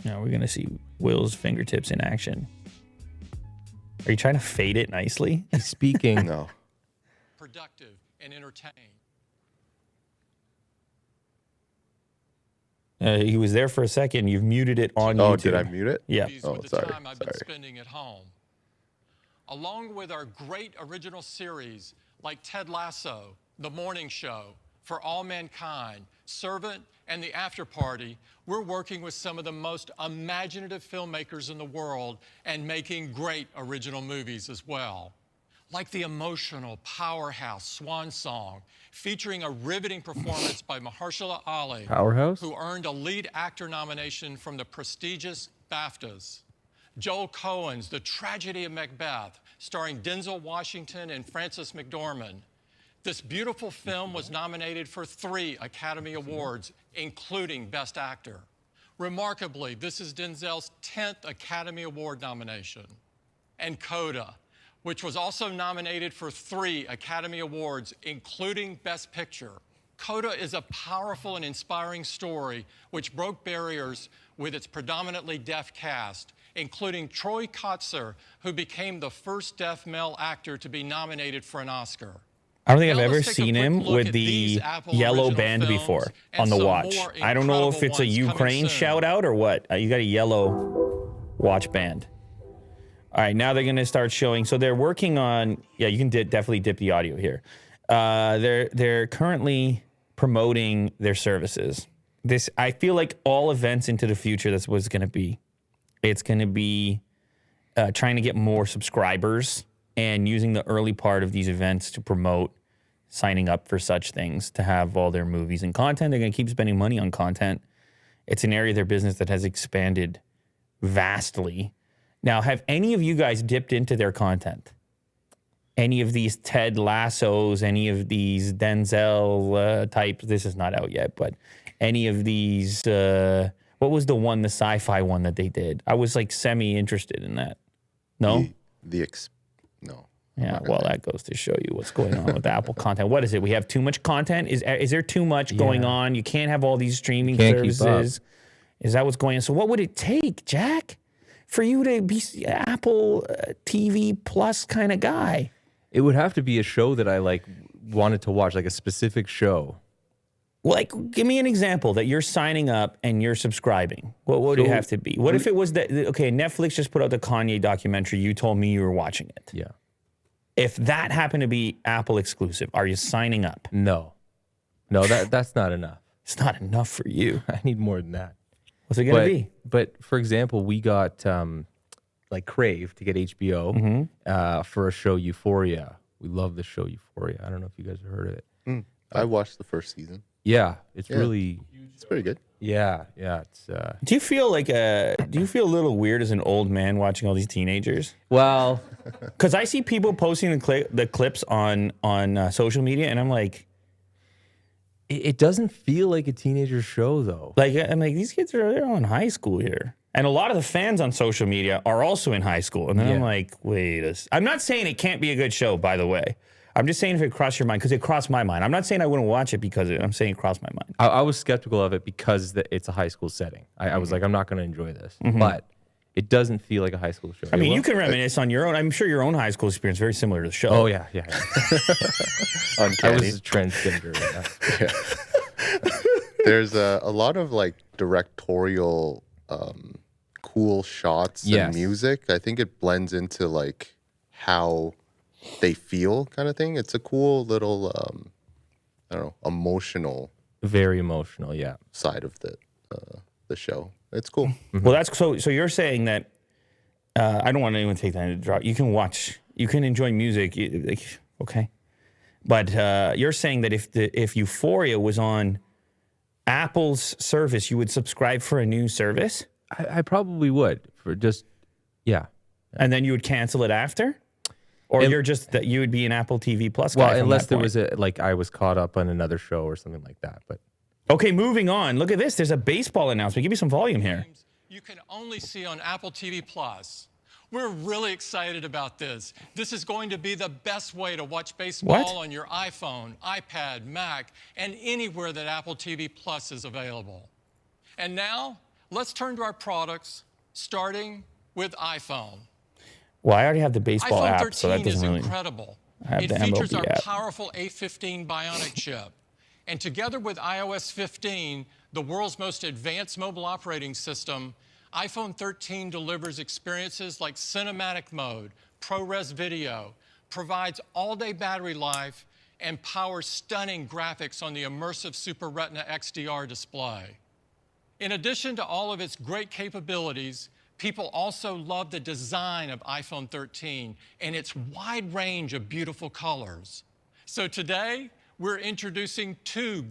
Now we're going to see Will's fingertips in action. Are you trying to fade it nicely? He's speaking. No. Productive and entertaining. He was there for a second. You've muted it on YouTube. Oh, did I mute it? Yeah. Oh, With the sorry. time I've been spending at home. Along with our great original series like Ted Lasso, The Morning Show, For All Mankind, Servant, and The After Party, we're working with some of the most imaginative filmmakers in the world and making great original movies as well. Like the emotional powerhouse Swan Song, featuring a riveting performance by Mahershala Ali, Powerhouse? who earned a lead actor nomination from the prestigious BAFTAs. Joel Coen's The Tragedy of Macbeth, starring Denzel Washington and Frances McDormand. This beautiful film was nominated for 3 Academy Awards, including Best Actor. Remarkably, this is Denzel's 10th Academy Award nomination. And Coda, which was also nominated for 3 Academy Awards, including Best Picture. Coda is a powerful and inspiring story which broke barriers with its predominantly deaf cast, including Troy Kotsur, who became the first deaf male actor to be nominated for an Oscar. I don't think I've ever seen him with the yellow band before on the watch. I don't know if it's a Ukraine shout out or what. You got a yellow watch band. All right, now they're going to start showing. So they're working on, yeah, you can definitely dip the audio here. They're currently promoting their services. This, I feel like all events into the future, that's what it's going to be. It's going to be trying to get more subscribers and using the early part of these events to promote signing up for such things, to have all their movies and content. They're going to keep spending money on content. It's an area of their business that has expanded vastly. Now, have any of you guys dipped into their content? Any of these Ted Lassos, any of these Denzel types? This is not out yet, but any of these, what was the one, the sci-fi one that they did? I was like semi-interested in that. No? No. Yeah, well, that goes to show you what's going on with Apple content. What is it? We have too much content? Is there too much going on? You can't have all these streaming services. Is that what's going on? So what would it take, Jack, for you to be Apple TV Plus kind of guy? It would have to be a show that I like wanted to watch, like a specific show. Like, give me an example that you're signing up and you're subscribing. What would it have to be? What if it was that, okay, Netflix just put out the Kanye documentary. You told me you were watching it. Yeah. If that happened to be Apple exclusive, are you signing up? No, that's not enough. It's not enough for you. I need more than that. What's it going to be? But for example, we got like Crave to get HBO for a show Euphoria. We love the show Euphoria. I don't know if you guys have heard of it. I watched the first season. Yeah, it's pretty good. Yeah, it's. Do you feel a little weird as an old man watching all these teenagers? Well, because I see people posting the clips on social media, and I'm like, it doesn't feel like a teenager show though. Like, I'm like, these kids they're all in high school here, and a lot of the fans on social media are also in high school, and then I'm like, I'm not saying it can't be a good show, by the way. I'm just saying if it crossed your mind, because it crossed my mind. I'm not saying I wouldn't watch it because of it. I'm saying it crossed my mind. I was skeptical of it because it's a high school setting. I was like, I'm not going to enjoy this. But it doesn't feel like a high school show. I mean, you can reminisce on your own. I'm sure your own high school experience is very similar to the show. Oh, yeah. Uncanny. I was a transgender. There's a lot of like directorial cool shots and music. I think it blends into like how they feel kind of thing. It's a cool little, I don't know, emotional. Very emotional, yeah. Side of the show. It's cool. Well, that's so you're saying that I don't want anyone to take that into drop. You can watch, you can enjoy music, okay. But you're saying that if Euphoria was on Apple's service, you would subscribe for a new service? I probably would for just, yeah. And then you would cancel it after? Or you're just that you would be an Apple TV Plus guy? Well, unless there was I was caught up on another show or something like that. But okay, moving on. Look at this. There's a baseball announcement. Give me some volume here. You can only see on Apple TV Plus. We're really excited about this. This is going to be the best way to watch baseball on your iPhone, iPad, Mac, and anywhere that Apple TV Plus is available. And now, Let's turn to our products, starting with iPhone. Well, I already have the baseball iPhone app, 13 so that doesn't is really... incredible. I have It the features MLB our app. powerful A15 Bionic chip. And together with iOS 15, the world's most advanced mobile operating system, iPhone 13 delivers experiences like cinematic mode, ProRes video, provides all-day battery life, and powers stunning graphics on the immersive Super Retina XDR display. In addition to all of its great capabilities, people also love the design of iPhone 13 and its wide range of beautiful colors. So today, we're introducing two